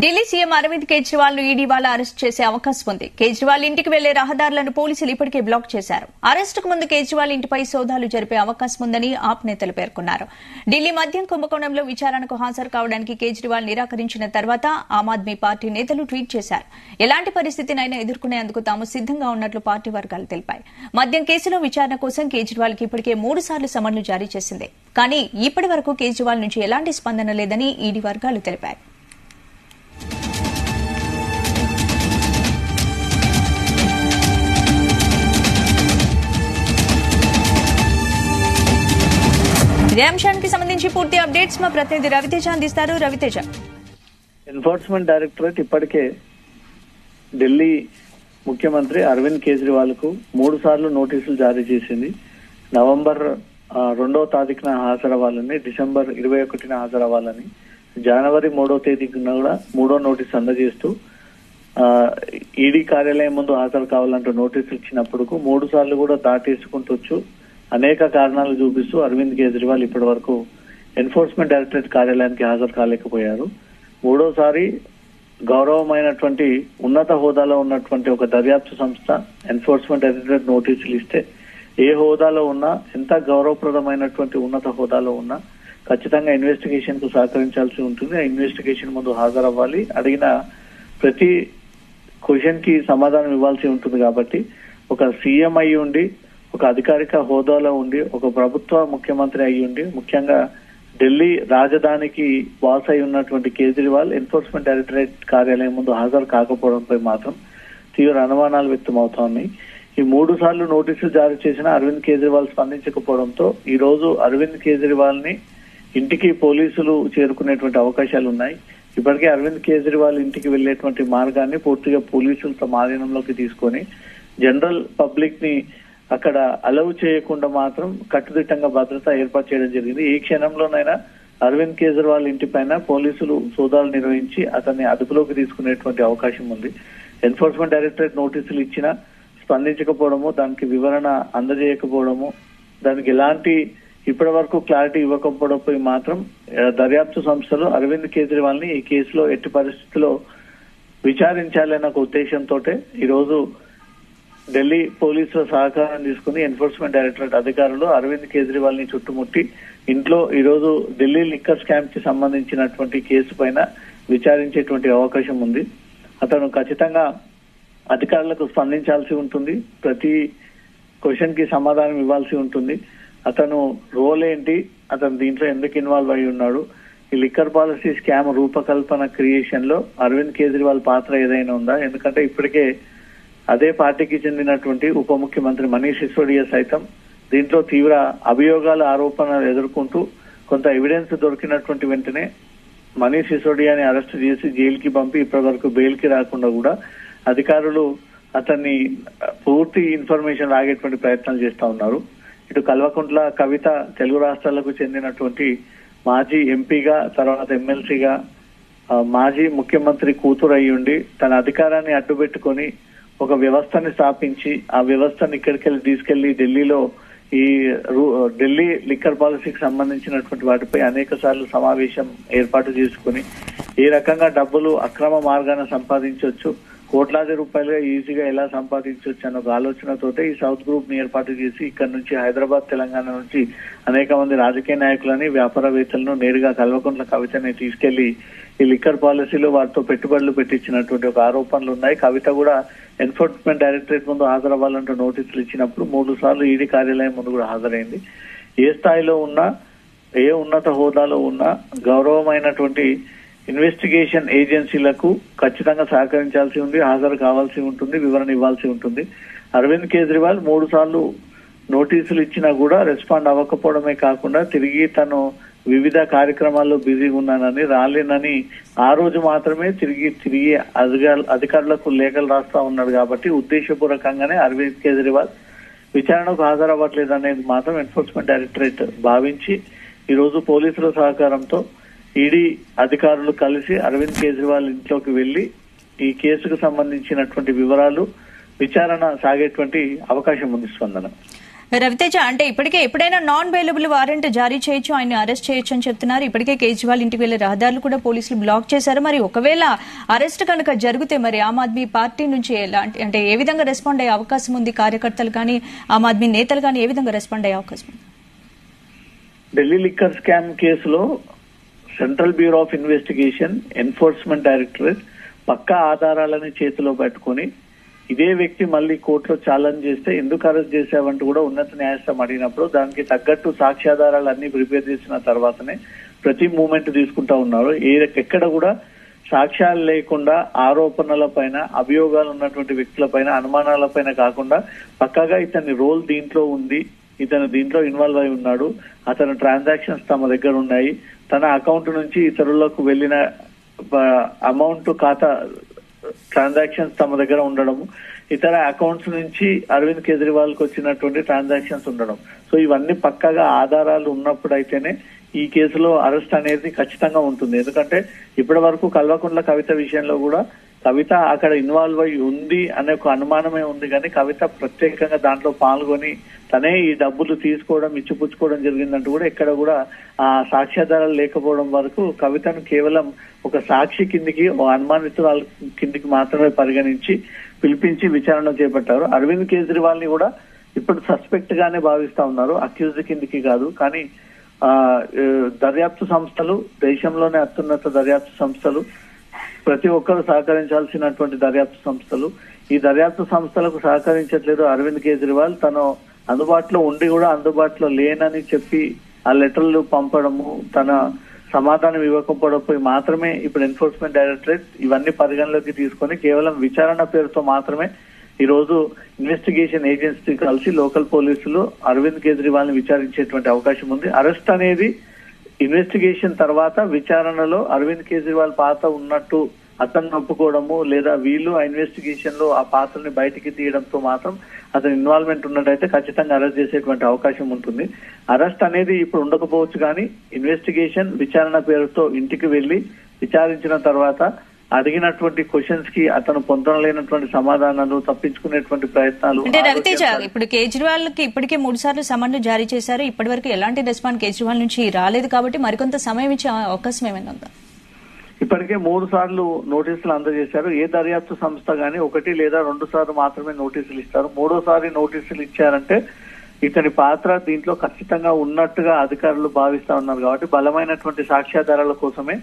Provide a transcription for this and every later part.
Delhi CM Arvind Kejriwal ను ED వాళ్ళ arrest చేసే అవకాశం ఉంది. కేజ్రీవాల్ ఇంటికి వెళ్లే రహదారులను పోలీసులు ఇప్పటికే బ్లాక్ చేశారు. అరెస్టుకు ముందు కేజ్రీవాల్ ఇంటిపై సోదాలు జరిపే అవకాశం ఉందని ఆప్ నేతలు పేర్కొన్నారు. ఢిల్లీ మద్యం కుంభకోణంలో విచారణకు హాజరు కావడానికి కేజ్రీవాల్ నిరాకరించిన తర్వాత ఆమ్ ఆద్మీ పార్టీ నేతలు ట్వీట్ చేశారు. ఎలాంటి పరిస్థితినైనా ఎదుర్కొనేందుకు తాము సిద్దంగా ఉన్నట్లు పార్టీ వర్గాలు తెలిపాయి. మద్యం కేసులో విచారణ కోసం కేజ్రీవాల్ కి ఇప్పటికే 3 సార్లు సమన్లు జారీ చేసింది. కానీ ఇప్పటి వరకు కేజ్రీవాల్ నుంచి ఎలాంటి స్పందన లేదని ఈడీ వర్గాలు తెలిపాయి. ఇదే అంశానికి సంబంధించి పూర్తి అప్డేట్స్ మా ప్రతినిధి రవితేజ అందిస్తారు. రవితేజ, ఎన్ఫోర్స్మెంట్ డైరెక్టరేట్ ఇప్పటికే ఢిల్లీ ముఖ్యమంత్రి అరవింద్ కేజ్రీవాల్ కు 3 సార్లు నోటీసులు జారీ చేసింది. నవంబర్ 2వ తారీఖున హాజరవ్వాలని, డిసెంబర్ 21న హాజరవ్వాలని, జనవరి 3వ తేదీకి కూడా 3వ నోటీసు అందజేస్తూ ఈడీ కార్యాలయం ముందు హాజరు కావాలంటూ నోటీసులు ఇచ్చినప్పుడు 3 సార్లు కూడా దాటేసుకుంటూ అనేక కారణాలు చూపిస్తూ అరవింద్ కేజ్రీవాల్ ఇప్పటి వరకు ఎన్ఫోర్స్మెంట్ డైరెక్టరేట్ కార్యాలయానికి హాజరు కాలేకపోయారు. 3వసారి గౌరవమైనటువంటి ఉన్నత హోదాలో ఉన్నటువంటి ఒక దర్యాప్తు సంస్థ ఎన్ఫోర్స్మెంట్ డైరెక్టరేట్ నోటీసులు ఇస్తే ఏ హోదాలో ఉన్నా, ఎంత గౌరవప్రదమైనటువంటి ఉన్నత హోదాలో ఉన్నా ఖచ్చితంగా ఇన్వెస్టిగేషన్ కు సహకరించాల్సి ఉంటుంది. ఆ ఇన్వెస్టిగేషన్ ముందు హాజరవ్వాలి, అడిగిన ప్రతి క్వశ్చన్ కి సమాధానం ఇవ్వాల్సి ఉంటుంది. కాబట్టి ఒక సీఎం అయి ఉండి, ఒక అధికారిక హోదాలో ఉండి, ఒక ప్రభుత్వ ముఖ్యమంత్రి అయి ఉండి, ముఖ్యంగా ఢిల్లీ రాజధానికి బాస్ అయి ఉన్నటువంటి కేజ్రీవాల్ ఎన్ఫోర్స్మెంట్ డైరెక్టరేట్ కార్యాలయం ముందు హాజరు కాకపోవడంపై మాత్రం తీవ్ర అనుమానాలు వ్యక్తమవుతున్నాయి. ఈ 3 సార్లు నోటీసులు జారీ చేసిన అరవింద్ కేజ్రీవాల్ స్పందించకపోవడంతో ఈ రోజు అరవింద్ కేజ్రీవాల్ ని ఇంటికి పోలీసులు చేరుకునేటువంటి అవకాశాలు ఉన్నాయి. ఇప్పటికే అరవింద్ కేజ్రీవాల్ ఇంటికి వెళ్లేటువంటి మార్గాన్ని పూర్తిగా పోలీసులు తమ ఆధీనంలోకి తీసుకొని జనరల్ పబ్లిక్ ని అక్కడ అలౌ చేయకుండా మాత్రం కట్టుదిట్టంగా భద్రత ఏర్పాటు చేయడం జరిగింది. ఈ క్షణంలోనైనా అరవింద్ కేజ్రీవాల్ ఇంటి పైన పోలీసులు సోదాలు నిర్వహించి అతన్ని అదుపులోకి తీసుకునేటువంటి అవకాశం ఉంది. ఎన్ఫోర్స్మెంట్ డైరెక్టరేట్ నోటీసులు ఇచ్చినా స్పందించకపోవడము, దానికి వివరణ అందజేయకపోవడము, దానికి ఎలాంటి ఇప్పటి వరకు క్లారిటీ ఇవ్వకపోవడంపై మాత్రం దర్యాప్తు సంస్థలు అరవింద్ కేజ్రీవాల్ ని ఈ కేసులో ఎట్టి పరిస్థితుల్లో విచారించాలన్న ఒక ఉద్దేశంతో ఈ రోజు ఢిల్లీ పోలీసుల సహకారం తీసుకుని ఎన్ఫోర్స్మెంట్ డైరెక్టరేట్ అధికారులు అరవింద్ కేజ్రీవాల్ ని చుట్టుముట్టి ఇంట్లో ఈ రోజు ఢిల్లీ లిక్కర్ స్కామ్ కి సంబంధించినటువంటి కేసు పైన విచారించేటువంటి అవకాశం ఉంది. అతను ఖచ్చితంగా అధికారులకు స్పందించాల్సి ఉంటుంది, ప్రతి క్వశ్చన్ కి సమాధానం ఇవ్వాల్సి ఉంటుంది. అతను రోల్ ఏంటి, అతను దీంట్లో ఎందుకు ఇన్వాల్వ్ అయి ఉన్నాడు, ఈ లిక్కర్ పాలసీ స్కామ్ రూపకల్పన క్రియేషన్ లో అరవింద్ కేజ్రీవాల్ పాత్ర ఏదైనా ఉందా? ఎందుకంటే ఇప్పటికే అదే పార్టీకి చెందినటువంటి ఉప ముఖ్యమంత్రి మనీష్ సిసోడియా సైతం దీంట్లో తీవ్ర అభియోగాల ఆరోపణలు ఎదుర్కొంటూ కొంత ఎవిడెన్స్ దొరికినటువంటి వెంటనే మనీష్ సిసోడియాని అరెస్ట్ చేసి జైలుకి పంపి ఇప్పటి వరకు బెయిల్ కి రాకుండా కూడా అధికారులు అతన్ని పూర్తి ఇన్ఫర్మేషన్ రాగేటువంటి ప్రయత్నాలు చేస్తా ఉన్నారు. ఇటు కల్వకుంట్ల కవిత తెలుగు రాష్ట్రాలకు చెందినటువంటి మాజీ ఎంపీగా, తర్వాత ఎమ్మెల్సీగా, మాజీ ముఖ్యమంత్రి కూతురు అయ్యుండి తన అధికారాన్ని అడ్డుపెట్టుకొని ఒక వ్యవస్థని స్థాపించి ఆ వ్యవస్థను ఇక్కడికెళ్ళి తీసుకెళ్లి ఢిల్లీలో ఈ ఢిల్లీ లిక్కర్ పాలసీకి సంబంధించినటువంటి వాటిపై అనేక సార్లు సమావేశం ఏర్పాటు చేసుకుని ఏ రకంగా డబ్బులు అక్రమ మార్గాన సంపాదించవచ్చు, కోట్లాది రూపాయలుగా ఈజీగా ఎలా సంపాదించవచ్చు అన్న ఒక ఆలోచనతోటే ఈ సౌత్ గ్రూప్ ని ఏర్పాటు చేసి ఇక్కడ నుంచి హైదరాబాద్, తెలంగాణ నుంచి అనేక మంది రాజకీయ నాయకులని, వ్యాపారవేత్తలను నేరుగా కల్వకుంట్ల కవితని తీసుకెళ్లి ఈ లిక్కర్ పాలసీలో వారితో పెట్టుబడులు పెట్టించినటువంటి ఒక ఆరోపణలు ఉన్నాయి. కవిత కూడా ఎన్ఫోర్స్మెంట్ డైరెక్టరేట్ ముందు హాజరవ్వాలంటూ నోటీసులు ఇచ్చినప్పుడు 3 సార్లు ఈడీ కార్యాలయం ముందు కూడా హాజరైంది. ఏ స్థాయిలో ఉన్నా, ఏ ఉన్నత హోదాలో ఉన్నా గౌరవమైనటువంటి ఇన్వెస్టిగేషన్ ఏజెన్సీలకు ఖచ్చితంగా సహకరించాల్సి ఉంది, హాజరు కావాల్సి ఉంటుంది, వివరణ ఇవ్వాల్సి ఉంటుంది. అరవింద్ కేజ్రీవాల్ 3 సార్లు నోటీసులు ఇచ్చినా కూడా రెస్పాండ్ అవ్వకపోవడమే కాకుండా తిరిగి తను వివిధ కార్యక్రమాల్లో బిజీగా ఉన్నానని, రాలేనని ఆ రోజు మాత్రమే తిరిగి అధికారులకు లేఖలు రాస్తా ఉన్నాడు. కాబట్టి ఉద్దేశపూర్వకంగానే అరవింద్ కేజ్రీవాల్ విచారణకు హాజరవ్వట్లేదు అనేది మాత్రం ఎన్ఫోర్స్మెంట్ డైరెక్టరేట్ భావించి ఈ రోజు పోలీసుల సహకారంతో ఈడీ అధికారులు కలిసి అరవింద్ కేజ్రీవాల్ ఇంట్లోకి వెళ్లి ఈ కేసుకు సంబంధించినటువంటి వివరాలు విచారణ సాగేటువంటి అవకాశం ఉంది. స్పందన. రవితేజ, అంటే ఇప్పటికే ఎప్పుడైనా నాన్ బెయిలబుల్ వారెంట్ జారీ చేయొచ్చు, ఆయన అరెస్ట్ చేయొచ్చు అని చెప్తున్నారు. ఇప్పటికే కేజ్రీవాల్ ఇంటికి వెళ్లే రహదారులు కూడా పోలీసులు బ్లాక్ చేశారు. మరి ఒకవేళ అరెస్ట్ కనుక జరిగితే మరి ఆమ్ ఆద్మీ పార్టీ నుంచి అంటే ఏ విధంగా రెస్పాండ్ అయ్యే అవకాశం ఉంది? కార్యకర్తలు కానీ ఆమ్ ఆద్మీ నేతలు కానీ ఏ విధంగా రెస్పాండ్ అయ్యే అవకాశం ఉంది? ఢిల్లీ లిక్కర్ స్కామ్ కేసులో central bureau of investigation, enforcement directorate పక్కా ఆధారాలని చేతిలో పెట్టుకుని ఇదే వ్యక్తి మళ్ళీ కోర్టులో ఛాలెంజ్ చేస్తే ఎందుకు అరెస్ట్ చేశావంటూ కూడా ఉన్నత న్యాయస్థానం అడిగినప్పుడు దానికి తగ్గట్టు సాక్ష్యాధారాలు అన్ని ప్రిపేర్ చేసిన తర్వాతనే ప్రతి మూమెంట్ తీసుకుంటా ఉన్నారు. ఎక్కడ కూడా సాక్ష్యాలు లేకుండా ఆరోపణల పైన, అభియోగాలు ఉన్నటువంటి వ్యక్తుల పైన, అనుమానాల పైన కాకుండా పక్కాగా ఇతని రోల్ దీంట్లో ఉంది, ఇతను దీంట్లో ఇన్వాల్వ్ అయి ఉన్నాడు, అతని ట్రాన్సాక్షన్స్ తమ దగ్గర ఉన్నాయి, తన అకౌంట్ నుంచి ఇతరులకు వెళ్లిన అమౌంట్ ఖాతా ట్రాన్సాక్షన్స్ తమ దగ్గర ఉండడము, ఇతర అకౌంట్స్ నుంచి అరవింద్ కేజ్రీవాల్ కు వచ్చినటువంటి ట్రాన్సాక్షన్స్ ఉండడం. సో ఇవన్నీ పక్కాగా ఆధారాలు ఉన్నప్పుడైతేనే ఈ కేసులో అరెస్ట్ అనేది ఖచ్చితంగా ఉంటుంది. ఎందుకంటే ఇప్పటి వరకు కల్వకుంట్ల కవిత విషయంలో కూడా కవిత అక్కడ ఇన్వాల్వ్ అయి ఉంది అనే ఒక అనుమానమే ఉంది, కానీ కవిత ప్రత్యేకంగా దాంట్లో పాల్గొని తనే ఈ డబ్బులు తీసుకోవడం, ఇచ్చిపుచ్చుకోవడం జరిగిందంటూ కూడా ఎక్కడ కూడా ఆ సాక్ష్యాధారాలు లేకపోవడం వరకు కవితను కేవలం ఒక సాక్షి కిందికి, ఓ అనుమానితురాల కిందికి మాత్రమే పరిగణించి పిలిపించి విచారణ చేపట్టారు. అరవింద్ కేజ్రీవాల్ ని కూడా ఇప్పుడు సస్పెక్ట్ గానే భావిస్తా ఉన్నారు, అక్యూజ్ కిందికి కాదు. కానీ దర్యాప్తు సంస్థలు, దేశంలోనే అత్యున్నత దర్యాప్తు సంస్థలు, ప్రతి ఒక్కరు సహకరించాల్సినటువంటి దర్యాప్తు సంస్థలు, ఈ దర్యాప్తు సంస్థలకు సహకరించట్లేదు. అరవింద్ కేజ్రీవాల్ తను అందుబాటులో ఉండి కూడా అందుబాటులో లేనని చెప్పి ఆ లెటర్లు పంపడము, తన సమాధానం ఇవ్వకపోవడంపై మాత్రమే ఇప్పుడు ఎన్ఫోర్స్మెంట్ డైరెక్టరేట్ ఇవన్నీ పరిగణలోకి తీసుకొని కేవలం విచారణ పేరుతో మాత్రమే ఈ రోజు ఇన్వెస్టిగేషన్ ఏజెన్సీ కలిసి లోకల్ పోలీసులు అరవింద్ కేజ్రీవాల్ ని విచారించేటువంటి అవకాశం ఉంది. అరెస్ట్ అనేది ఇన్వెస్టిగేషన్ తర్వాత విచారణలో అరవింద్ కేజ్రీవాల్ పాత్ర ఉన్నట్టు అతన్ని ఒప్పుకోవడము, లేదా వీళ్ళు ఆ ఇన్వెస్టిగేషన్ లో ఆ పాత్రని బయటికి తీయడంతో మాత్రం అతని ఇన్వాల్వ్మెంట్ ఉన్నట్టయితే ఖచ్చితంగా అరెస్ట్ చేసేటువంటి అవకాశం ఉంటుంది. అరెస్ట్ అనేది ఇప్పుడు ఉండకపోవచ్చు, కానీ ఇన్వెస్టిగేషన్ విచారణ పేరుతో ఇంటికి వెళ్లి విచారించిన తర్వాత అడిగినటువంటి క్వశ్చన్స్ కి అతను పొందలేనటువంటి సమాధానాలు, తప్పించుకునేటువంటి ప్రయత్నాలు. అంటే రవితేజ, ఇప్పుడు కేజ్రీవాల్ కి ఇప్పటికే 3 సార్లు సమన్లు జారీ చేశారు. ఇప్పటి వరకు ఎలాంటి రెస్పాన్స్ కేజ్రీవాల్ నుంచి రాలేదు కాబట్టి మరికొంత సమయం ఇచ్చే అవకాశం ఏమైనా ఉందా? ఇప్పటికే 3 సార్లు నోటీసులు అందజేశారు. ఏ దర్యాప్తు సంస్థ గానీ 1 లేదా 2 సార్లు మాత్రమే నోటీసులు ఇస్తారు. 3వ నోటీసులు ఇచ్చారంటే ఇతని పాత్ర దీంట్లో ఖచ్చితంగా ఉన్నట్టుగా అధికారులు భావిస్తా ఉన్నారు. కాబట్టి బలమైనటువంటి సాక్ష్యాధారాల కోసమే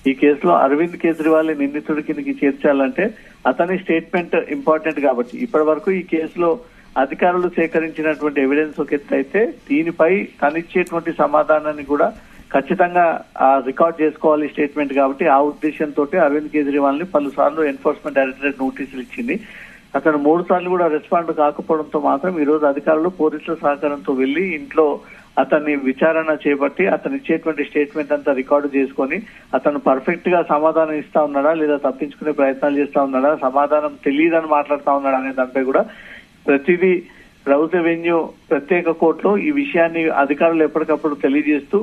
ఈ కేసులో అరవింద్ కేజ్రీవాల్ నిందితుడి కిందకి చేర్చాలంటే అతని స్టేట్మెంట్ ఇంపార్టెంట్. కాబట్టి ఇప్పటి వరకు ఈ కేసులో అధికారులు సేకరించినటువంటి ఎవిడెన్స్ ఒక ఎత్తు అయితే, దీనిపై తనిచ్చేటువంటి సమాధానాన్ని కూడా ఖచ్చితంగా రికార్డ్ చేసుకోవాలి స్టేట్మెంట్. కాబట్టి ఆ ఉద్దేశంతో అరవింద్ కేజ్రీవాల్ ని పలుసార్లు ఎన్ఫోర్స్మెంట్ డైరెక్టరేట్ నోటీసులు ఇచ్చింది. అతను 3 సార్లు కూడా రెస్పాండ్ కాకపోవడంతో మాత్రం ఈ రోజు అధికారులు పోలీసుల సహకారంతో వెళ్లి ఇంట్లో అతన్ని విచారణ చేపట్టి అతను ఇచ్చేటువంటి స్టేట్మెంట్ అంతా రికార్డు చేసుకొని అతను పర్ఫెక్ట్ గా సమాధానం ఇస్తా ఉన్నాడా, లేదా తప్పించుకునే ప్రయత్నాలు చేస్తా ఉన్నాడా, సమాధానం తెలియదని మాట్లాడుతా ఉన్నాడా అనే దానిపై కూడా ప్రతిదీ రౌజ్ రెవెన్యూ ప్రత్యేక కోర్టులో ఈ విషయాన్ని అధికారులు ఎప్పటికప్పుడు తెలియజేస్తూ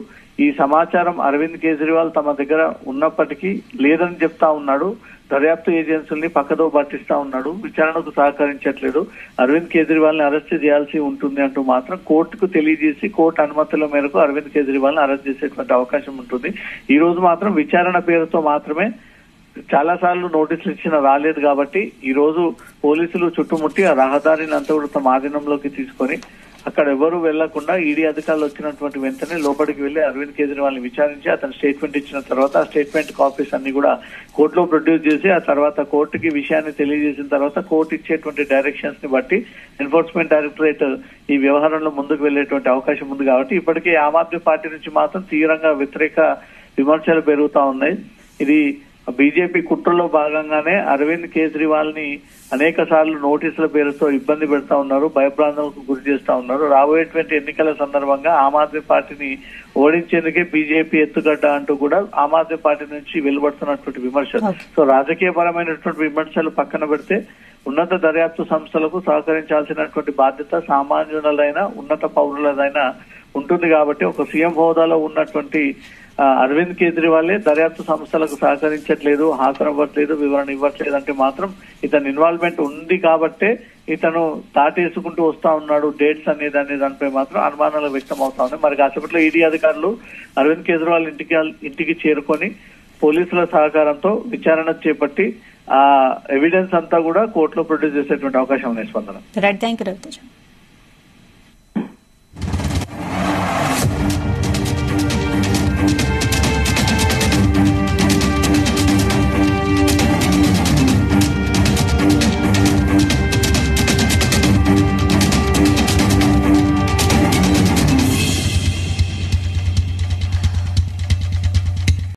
ఈ సమాచారం అరవింద్ కేజ్రీవాల్ తమ దగ్గర ఉన్నప్పటికీ లేదని చెప్తా ఉన్నాడు. దర్యాప్తు ఏజెన్సీల్ని పక్కదో పట్టిస్తా ఉన్నాడు, విచారణకు సహకరించట్లేదు, అరవింద్ కేజ్రీవాల్ ని అరెస్ట్ చేయాల్సి ఉంటుంది అంటూ మాత్రం కోర్టుకు తెలియజేసి కోర్టు అనుమతుల మేరకు అరవింద్ కేజ్రీవాల్ ని అరెస్ట్ చేసేటువంటి అవకాశం ఉంటుంది. ఈ రోజు మాత్రం విచారణ పేరుతో మాత్రమే చాలా సార్లు నోటీసులు ఇచ్చిన రాలేదు. కాబట్టి ఈ రోజు పోలీసులు చుట్టుముట్టి ఆ రహదారిని అంతా కూడా తమ ఆధీనంలోకి తీసుకొని అక్కడ ఎవరు వెళ్లకుండా ఈడీ అధికారులు వచ్చినటువంటి వెంటనే లోపలికి వెళ్లి అరవింద్ కేజ్రీవాల్ ని విచారించి అతను స్టేట్మెంట్ ఇచ్చిన తర్వాత ఆ స్టేట్మెంట్ కాపీస్ అన్ని కూడా కోర్టులో ప్రొడ్యూస్ చేసి ఆ తర్వాత కోర్టుకి విషయాన్ని తెలియజేసిన తర్వాత కోర్టు ఇచ్చేటువంటి డైరెక్షన్స్ ని బట్టి ఎన్ఫోర్స్మెంట్ డైరెక్టరేట్ ఈ వ్యవహారంలో ముందుకు వెళ్లేటువంటి అవకాశం ఉంది. కాబట్టి ఇప్పటికే ఆమ్ ఆద్మీ పార్టీ నుంచి మాత్రం తీవ్రంగా వ్యతిరేక విమర్శలు పెరుగుతా ఉన్నాయి. ఇది బీజేపీ కుట్రలో భాగంగానే అరవింద్ కేజ్రీవాల్ ని అనేక సార్లు నోటీసుల పేరుతో ఇబ్బంది పెడతా ఉన్నారు, భయభ్రాంతులకు గురి చేస్తా ఉన్నారు. రాబోయేటువంటి ఎన్నికల సందర్భంగా ఆమ్ ఆద్మీ పార్టీని ఓడించేందుకే బీజేపీ ఎత్తుగడ్డ అంటూ కూడా ఆమ్ ఆద్మీ పార్టీ నుంచి వెలువడుతున్నటువంటి విమర్శలు. సో రాజకీయపరమైనటువంటి విమర్శలు పక్కన పెడితే ఉన్నత దర్యాప్తు సంస్థలకు సహకరించాల్సినటువంటి బాధ్యత సామాన్యులైన ఉన్నత పౌరులదైనా ఉంటుంది. కాబట్టి ఒక సీఎం హోదాలో ఉన్నటువంటి అరవింద్ కేజ్రీవాలే దర్యాప్తు సంస్థలకు సహకరించట్లేదు, హాజరవ్వట్లేదు, వివరణ ఇవ్వట్లేదు అంటే మాత్రం ఇతని ఇన్వాల్వ్మెంట్ ఉంది కాబట్టే ఇతను తాటేసుకుంటూ వస్తా ఉన్నాడు డేట్స్ అనేది దానిపై మాత్రం అనుమానాలు వ్యక్తం అవుతా ఉన్నాయి. మరి కాసేపట్లో ఈడీ అధికారులు అరవింద్ కేజ్రీవాల్ ఇంటికి చేరుకొని పోలీసుల సహకారంతో విచారణ చేపట్టి ఆ ఎవిడెన్స్ అంతా కూడా కోర్టులో ప్రొడ్యూస్ చేసేటువంటి అవకాశం ఉంది. స్పందన. Right, thank you Raviteja.